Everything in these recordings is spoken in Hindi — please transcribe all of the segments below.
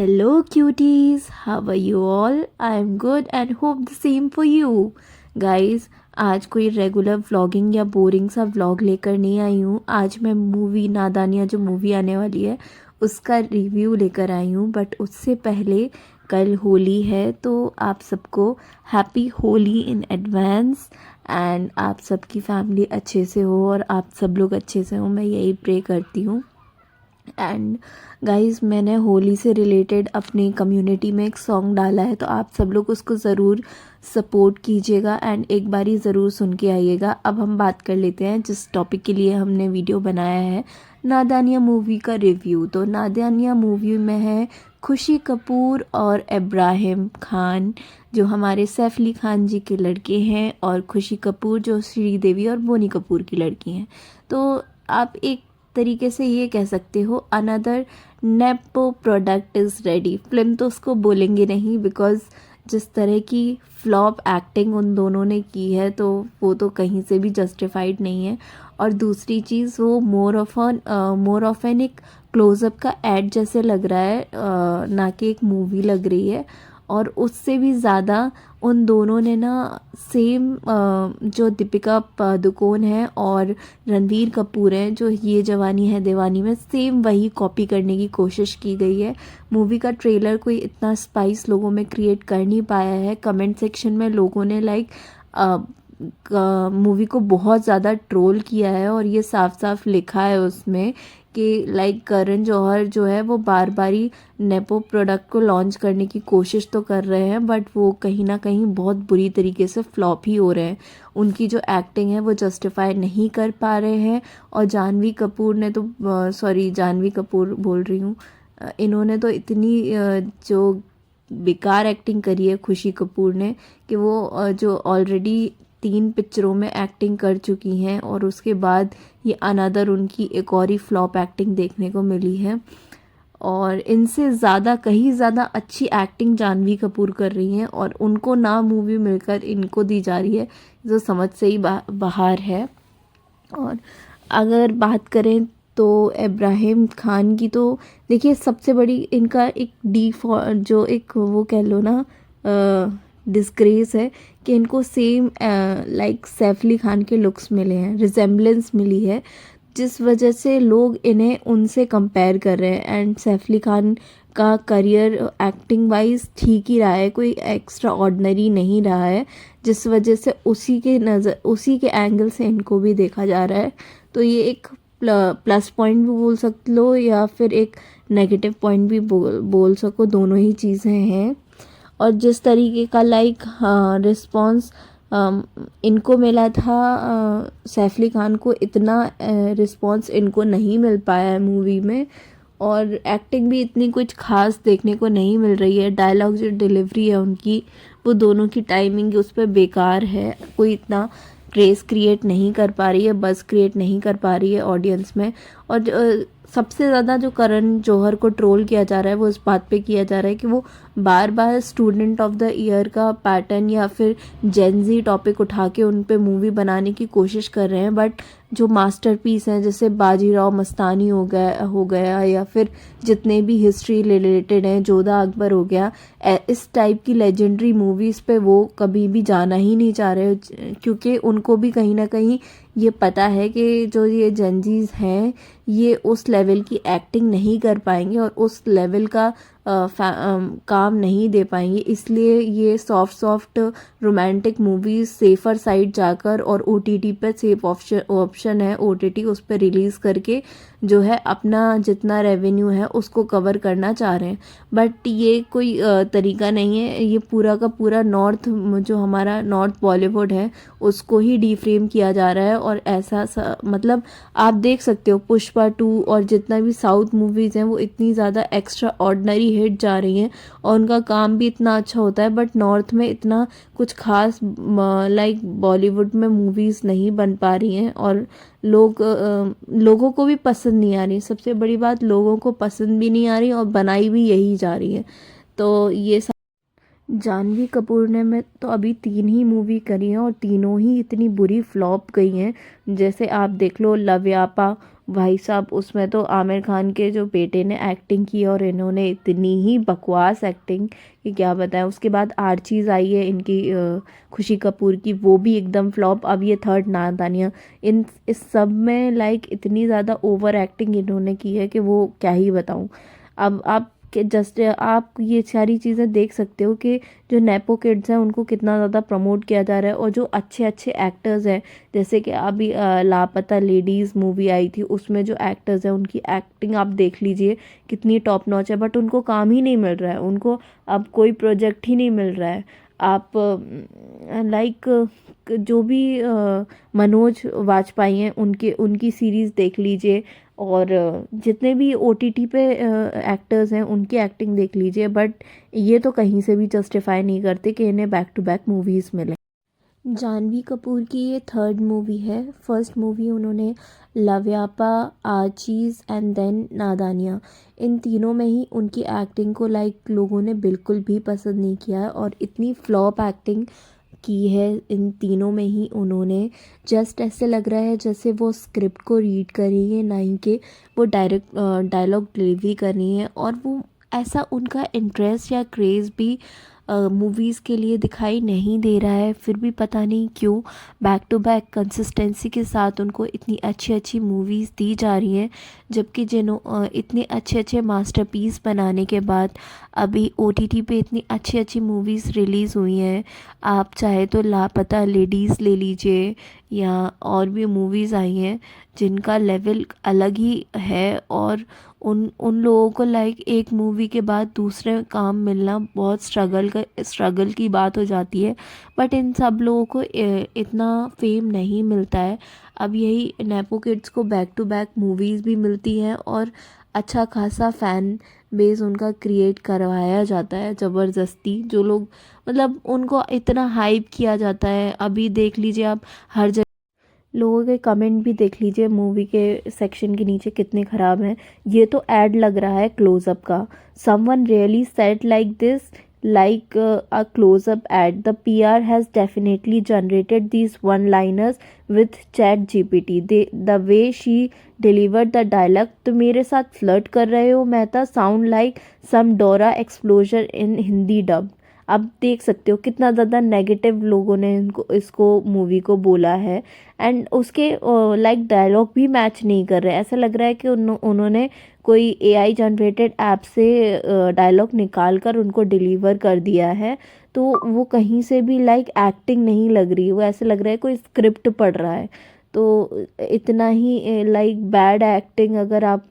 Hello cuties, how are you all? I am good and hope the same for you. Guys, आज कोई रेगुलर व्लॉगिंग या बोरिंग सा व्लॉग लेकर नहीं आई हूँ। आज मैं मूवी नादानियाँ जो मूवी आने वाली है उसका रिव्यू लेकर आई हूँ। बट उससे पहले कल होली है तो आप सबको happy Holi in advance. And आप सबकी फैमिली अच्छे से हो और आप सब लोग अच्छे से हो, मैं यही प्रे करती हूँ। एंड गाइस, मैंने होली से रिलेटेड अपनी कम्युनिटी में एक सॉन्ग डाला है, तो आप सब लोग उसको ज़रूर सपोर्ट कीजिएगा एंड एक बारी ज़रूर सुन के आइएगा। अब हम बात कर लेते हैं जिस टॉपिक के लिए हमने वीडियो बनाया है, नादानिया मूवी का रिव्यू। तो नादानिया मूवी में है खुशी कपूर और इब्राहिम खान, जो हमारे सैफ अली खान जी के लड़के हैं, और खुशी कपूर जो श्रीदेवी और बोनी कपूर की लड़की हैं। तो आप एक तरीके से ये कह सकते हो another nepo product is ready. Film तो उसको बोलेंगे नहीं, बिकॉज़ जिस तरह की फ्लॉप एक्टिंग उन दोनों ने की है तो वो तो कहीं से भी जस्टिफाइड नहीं है। और दूसरी चीज़, वो मोर ऑफ एन एक क्लोज़अप का एड जैसे लग रहा है, ना कि एक मूवी लग रही है। और उससे भी ज़्यादा उन दोनों ने ना सेम जो दीपिका पादुकोण है और रणवीर कपूर हैं जो ये जवानी है दीवानी में, सेम वही कॉपी करने की कोशिश की गई है। मूवी का ट्रेलर कोई इतना स्पाइस लोगों में क्रिएट कर नहीं पाया है। कमेंट सेक्शन में लोगों ने मूवी को बहुत ज़्यादा ट्रोल किया है और ये साफ साफ लिखा है उसमें कि करण जौहर जो है वो बार बार ही नेपो प्रोडक्ट को लॉन्च करने की कोशिश तो कर रहे हैं, बट वो कहीं ना कहीं बहुत बुरी तरीके से फ्लॉप ही हो रहे हैं। उनकी जो एक्टिंग है वो जस्टिफाई नहीं कर पा रहे हैं। और जानवी कपूर ने तो जानवी कपूर बोल रही हूँ, इन्होंने तो इतनी जो बेकार एक्टिंग करी है खुशी कपूर ने, कि वो जो ऑलरेडी 3 पिक्चरों में एक्टिंग कर चुकी हैं और उसके बाद ये अनदर उनकी एक और ही फ्लॉप एक्टिंग देखने को मिली है। और इनसे ज़्यादा कहीं ज़्यादा अच्छी एक्टिंग जानवी कपूर कर रही हैं और उनको ना मूवी मिलकर इनको दी जा रही है, जो समझ से ही बाहर है। और अगर बात करें तो इब्राहिम खान की, तो देखिए सबसे बड़ी इनका एक जो एक वो कह लो ना डिस्ग्रेस है कि इनको सेम सैफ अली खान के लुक्स मिले हैं, रिजेम्बलेंस मिली है, जिस वजह से लोग इन्हें उनसे कंपेयर कर रहे हैं। एंड सैफ अली खान का करियर एक्टिंग वाइज ठीक ही रहा है, कोई एक्स्ट्रा ऑर्डिनरी नहीं रहा है, जिस वजह से उसी के एंगल से इनको भी देखा जा रहा है। तो ये एक प्लस पॉइंट भी बोल सकते लो या फिर एक नेगेटिव पॉइंट भी बोल सको, दोनों ही चीज़ें हैं। और जिस तरीके का रिस्पॉन्स इनको मिला था, सैफ अली खान को इतना रिस्पॉन्स इनको नहीं मिल पाया है मूवी में। और एक्टिंग भी इतनी कुछ खास देखने को नहीं मिल रही है। डायलॉग जो डिलीवरी है उनकी, वो दोनों की टाइमिंग उस पर बेकार है, कोई इतना क्रेज़ क्रिएट नहीं कर पा रही है, बस क्रिएट नहीं कर पा रही है ऑडियंस में। और सबसे ज़्यादा जो करण जौहर को ट्रोल किया जा रहा है वो इस बात पे किया जा रहा है कि वो बार बार स्टूडेंट ऑफ द ईयर का पैटर्न या फिर जेनजी टॉपिक उठा के उन पे मूवी बनाने की कोशिश कर रहे हैं। बट जो मास्टरपीस हैं जैसे बाजीराव मस्तानी हो गया या फिर जितने भी हिस्ट्री रिलेटेड हैं, जोधा अकबर हो गया, इस टाइप की लेजेंडरी मूवीज़ पे वो कभी भी जाना ही नहीं चाह रहे, क्योंकि उनको भी कहीं ना कहीं ये पता है कि जो ये जेनजीज हैं ये उस लेवल की एक्टिंग नहीं कर पाएंगे और उस लेवल का काम नहीं दे पाएंगे। इसलिए ये soft romantic movies safer side जाकर और OTT पे सेफ ऑप्शन है OTT, उस पर रिलीज़ करके जो है अपना जितना रेवेन्यू है उसको कवर करना चाह रहे हैं। बट ये कोई तरीका नहीं है। ये पूरा का पूरा जो हमारा नॉर्थ बॉलीवुड है उसको ही डिफ्रेम किया जा रहा है। और ऐसा मतलब आप देख सकते हो पुष्पा 2 और जितना भी साउथ मूवीज़ हैं वो इतनी ज़्यादा एक्स्ट्रा ऑर्डिनरी हिट जा रही हैं और उनका काम भी इतना अच्छा होता है, बट नॉर्थ में इतना कुछ खास बॉलीवुड में मूवीज़ नहीं बन पा रही हैं और लोगों को भी पसंद नहीं आ रही। सबसे बड़ी बात, लोगों को पसंद भी नहीं आ रही और बनाई भी यही जा रही है। तो ये जानवी कपूर ने मैं तो अभी 3 ही मूवी करी हैं और तीनों ही इतनी बुरी फ्लॉप गई हैं। जैसे आप देख लो लव्यापा, भाई साहब उसमें तो आमिर खान के जो बेटे ने एक्टिंग की और इन्होंने इतनी ही बकवास एक्टिंग कि क्या बताएं। उसके बाद आर्चीज़ आई है इनकी खुशी कपूर की, वो भी एकदम फ्लॉप। अब ये थर्ड नादानियाँ, इन इस सब में लाइक इतनी ज़्यादा ओवर एक्टिंग इन्होंने की है कि वो क्या ही बताऊं। अब आप कि जस्ट आप ये सारी चीज़ें देख सकते हो कि जो नेपो किड्स हैं उनको कितना ज़्यादा प्रमोट किया जा रहा है, और जो अच्छे अच्छे एक्टर्स हैं, जैसे कि अभी लापता लेडीज़ मूवी आई थी, उसमें जो एक्टर्स हैं उनकी एक्टिंग आप देख लीजिए कितनी टॉप नॉच है, बट उनको काम ही नहीं मिल रहा है, उनको अब कोई प्रोजेक्ट ही नहीं मिल रहा है। आप लाइक जो भी मनोज वाजपेयी हैं उनके उनकी सीरीज़ देख लीजिए, और जितने भी ओटीटी पे एक्टर्स हैं उनकी एक्टिंग देख लीजिए, बट ये तो कहीं से भी जस्टिफाई नहीं करते कि इन्हें बैक टू बैक मूवीज़ मिले। जानवी कपूर की ये थर्ड मूवी है। फर्स्ट मूवी उन्होंने लव्यापा, आचीज़ एंड देन नादानियाँ, इन तीनों में ही उनकी एक्टिंग को लाइक लोगों ने बिल्कुल भी पसंद नहीं किया है, और इतनी फ्लॉप एक्टिंग की है इन तीनों में ही उन्होंने। जस्ट ऐसे लग रहा है जैसे वो स्क्रिप्ट को रीड कर रही है, ना ही कि वो डायरेक्ट डायलॉग डिलीवरी कर रही हैं, और वो ऐसा उनका इंटरेस्ट या क्रेज़ भी मूवीज़ के लिए दिखाई नहीं दे रहा है। फिर भी पता नहीं क्यों बैक टू बैक कंसिस्टेंसी के साथ उनको इतनी अच्छी अच्छी मूवीज़ दी जा रही हैं, जबकि इतने अच्छे अच्छे मास्टरपीस बनाने के बाद अभी ओटीटी पे इतनी अच्छी अच्छी मूवीज़ रिलीज़ हुई हैं। आप चाहे तो लापता लेडीज़ ले लीजिए, या और भी मूवीज़ आई हैं जिनका लेवल अलग ही है, और उन उन लोगों को लाइक एक मूवी के बाद दूसरे काम मिलना बहुत स्ट्रगल की बात हो जाती है, बट इन सब लोगों को इतना फेम नहीं मिलता है। अब यही नेपो किड्स को बैक टू बैक मूवीज़ भी मिलती हैं, और अच्छा खासा फ़ैन बेस उनका क्रिएट करवाया जाता है ज़बरदस्ती। जो लोग मतलब उनको इतना हाइप किया जाता है, अभी देख लीजिए आप हर जगह लोगों के कमेंट भी देख लीजिए मूवी के सेक्शन के नीचे कितने ख़राब हैं। ये तो ऐड लग रहा है क्लोज़अप का। Someone really said like this, like a close-up ad. The PR has definitely generated these one-liners with Chat GPT. The way she delivered the dialogue, तो मेरे साथ फ्लर्ट कर रहे हो मेहता, साउंड लाइक सम डोरा एक्सप्लोजर इन हिंदी डब। आप देख सकते हो कितना ज़्यादा नेगेटिव लोगों ने इसको मूवी को बोला है, एंड उसके लाइक डायलॉग भी मैच नहीं कर रहे। ऐसा लग रहा है कि उन्होंने कोई एआई जनरेटेड ऐप से डायलॉग निकाल कर उनको डिलीवर कर दिया है, तो वो कहीं से भी लाइक एक्टिंग नहीं लग रही, वो ऐसे लग रहा है कोई स्क्रिप्ट पढ़ रहा है। तो इतना ही लाइक बैड एक्टिंग अगर आप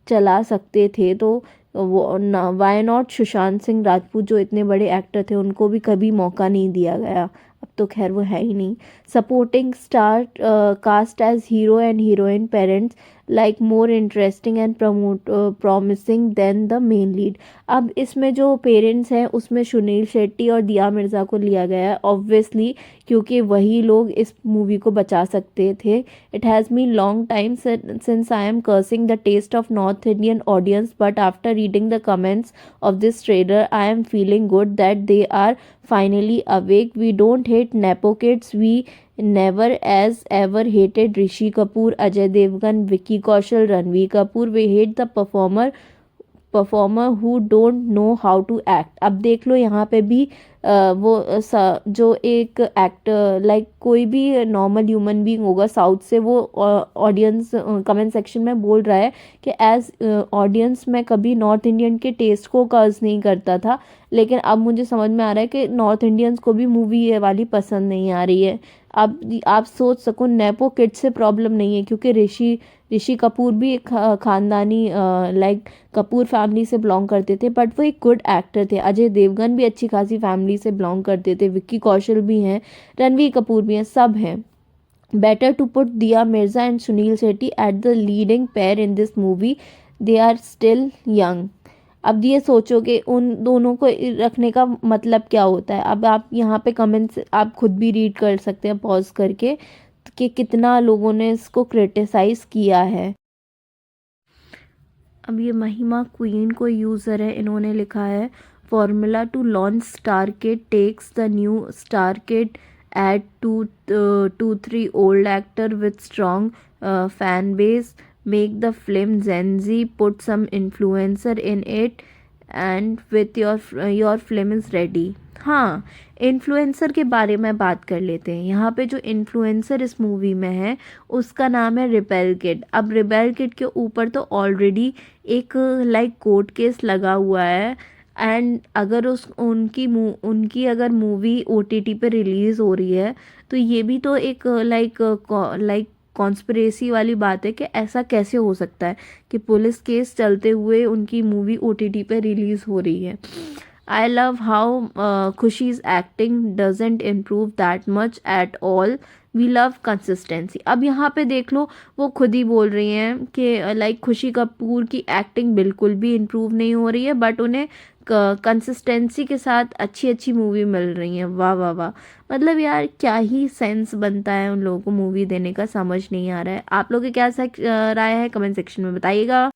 चला सकते थे तो वो ना, वाई नॉट सुशांत सिंह राजपूत जो इतने बड़े एक्टर थे उनको भी कभी मौका नहीं दिया गया। अब तो खैर वो है ही नहीं। Supporting star cast as hero and heroine parents like more interesting and promising than the main lead. अब इसमें जो पेरेंट्स हैं उसमें सुनील शेट्टी और दिया मिर्ज़ा को लिया गया है ऑब्वियसली, क्योंकि वही लोग इस मूवी को बचा सकते थे। It has been long time since I am cursing the taste of north Indian audience, but after reading the comments of this trailer, I am feeling good that they are finally awake. We don't hate Nepo kids. We never as ever hated Rishi Kapoor, Ajay Devgan, Vicky Kaushal, Ranveer Kapoor. We hate the performer who don't know how to act. अब देख लो यहाँ पे भी जो एक एक्टर लाइक कोई भी नॉर्मल ह्यूमन बीइंग होगा साउथ से, वो ऑडियंस कमेंट सेक्शन में बोल रहा है कि एज ऑडियंस मैं कभी नॉर्थ इंडियन के टेस्ट को कर्ज नहीं करता था, लेकिन अब मुझे समझ में आ रहा है कि नॉर्थ इंडियंस को भी मूवी ये वाली पसंद नहीं आ रही है। अब आप सोच सको नेपो किड से प्रॉब्लम नहीं है, क्योंकि ऋषि कपूर भी एक ख़ानदानी लाइक कपूर फैमिली से बिलोंग करते थे, बट वो एक गुड एक्टर थे। अजय देवगन भी अच्छी खासी फैमिली से बिलोंग करते थे, विक्की कौशल भी हैं, रणवीर कपूर भी हैं, सब हैं। Better to put Dia Mirza and Sunil Shetty at the leading pair in this movie, they are still young. अब ये सोचो कि उन दोनों को रखने का मतलब क्या होता है। अब आप यहाँ पे कमेंट्स आप खुद भी रीड कर सकते हैं पॉज करके कि कितना लोगों ने इसको क्रिटिसाइज़ किया है। अब ये महिमा क्वीन कोई यूज़र है, इन्होंने लिखा है formula to launch star kid takes the new star kid add 2 3 old actor with strong fan base, make the film Gen Z, put some influencer in it, and with your film is ready. हाँ, इन्फ्लुएंसर के बारे में बात कर लेते हैं। यहाँ पे जो इन्फ्लुएंसर इस मूवी में है उसका नाम है रिबेल किड। अब रिबेल किड के ऊपर तो ऑलरेडी एक लाइक कोर्ट केस लगा हुआ है, एंड अगर उनकी अगर मूवी ओटीटी पे रिलीज़ हो रही है तो ये भी तो एक लाइक कॉन्स्पिरेसी वाली बात है कि ऐसा कैसे हो सकता है कि पुलिस केस चलते हुए उनकी मूवी ओटीटी पे रिलीज़ हो रही है। I love how Khushi's acting doesn't improve that much at all, we love consistency. अब यहाँ पे देख लो वो खुद ही बोल रही हैं कि लाइक खुशी कपूर की एक्टिंग बिल्कुल भी इम्प्रूव नहीं हो रही है, बट उन्हें कंसिस्टेंसी के साथ अच्छी अच्छी मूवी मिल रही हैं। वाह वाह वाह, मतलब यार क्या ही सेंस बनता है उन लोगों को मूवी देने का, समझ नहीं आ रहा है। आप लोगों की क्या राय है, कमेंट सेक्शन में बताइएगा।